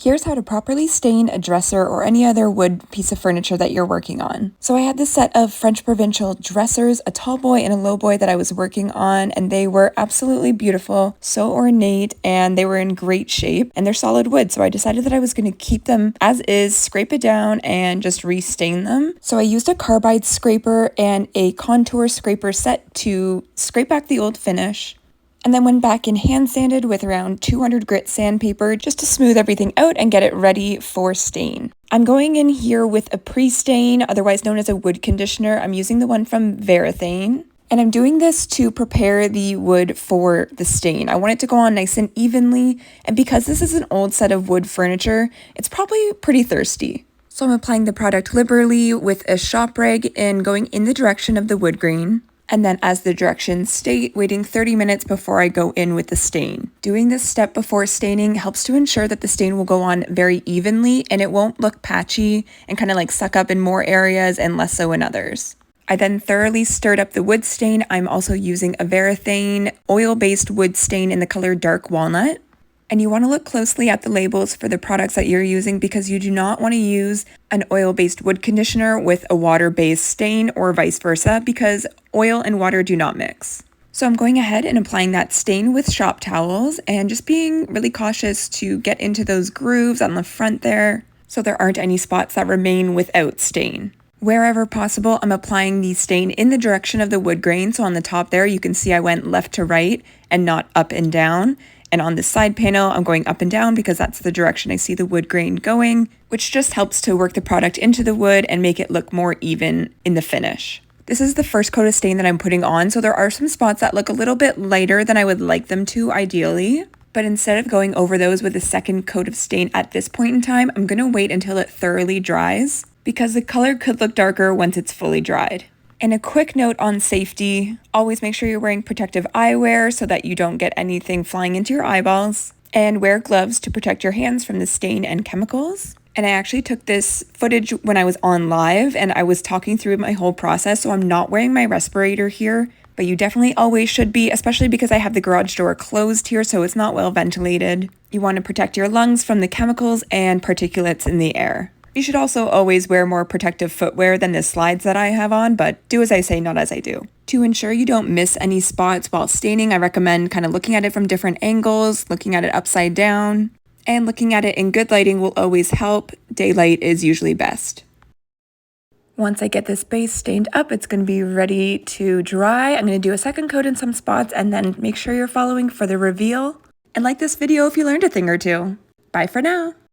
Here's how to properly stain a dresser or any other wood piece of furniture that you're working on. So I had this set of French provincial dressers, a tall boy and a low boy that I was working on, and they were absolutely beautiful, so ornate, and they were in great shape, and they're solid wood, so I decided that I was going to keep them as is, scrape it down, and just restain them. So I used a carbide scraper and a contour scraper set to scrape back the old finish, and then went back and hand sanded with around 200 grit sandpaper just to smooth everything out and get it ready for stain. I'm going in here with a pre-stain, otherwise known as a wood conditioner. I'm using the one from Varathane. And I'm doing this to prepare the wood for the stain. I want it to go on nice and evenly, and because this is an old set of wood furniture, it's probably pretty thirsty. So I'm applying the product liberally with a shop rag and going in the direction of the wood grain. And then as the directions state, waiting 30 minutes before I go in with the stain. Doing this step before staining helps to ensure that the stain will go on very evenly and it won't look patchy and kind of like suck up in more areas and less so in others. I then thoroughly stirred up the wood stain. I'm also using a Varathane oil-based wood stain in the color Dark Walnut. And you want to look closely at the labels for the products that you're using because you do not want to use an oil-based wood conditioner with a water-based stain or vice versa because oil and water do not mix. So I'm going ahead and applying that stain with shop towels and just being really cautious to get into those grooves on the front there so there aren't any spots that remain without stain. Wherever possible, I'm applying the stain in the direction of the wood grain. So on the top there, you can see I went left to right and not up and down. And on the side panel, I'm going up and down because that's the direction I see the wood grain going, which just helps to work the product into the wood and make it look more even in the finish. This is the first coat of stain that I'm putting on, so there are some spots that look a little bit lighter than I would like them to ideally. But instead of going over those with a second coat of stain at this point in time, I'm going to wait until it thoroughly dries because the color could look darker once it's fully dried. And a quick note on safety, always make sure you're wearing protective eyewear so that you don't get anything flying into your eyeballs, and wear gloves to protect your hands from the stain and chemicals. And I actually took this footage when I was on live and I was talking through my whole process, so I'm not wearing my respirator here, but you definitely always should be, especially because I have the garage door closed here so it's not well ventilated. You want to protect your lungs from the chemicals and particulates in the air. You should also always wear more protective footwear than the slides that I have on, but do as I say, not as I do. To ensure you don't miss any spots while staining, I recommend kind of looking at it from different angles, looking at it upside down, and looking at it in good lighting will always help. Daylight is usually best. Once I get this base stained up, it's going to be ready to dry. I'm going to do a second coat in some spots and then make sure you're following for the reveal. And like this video if you learned a thing or two. Bye for now.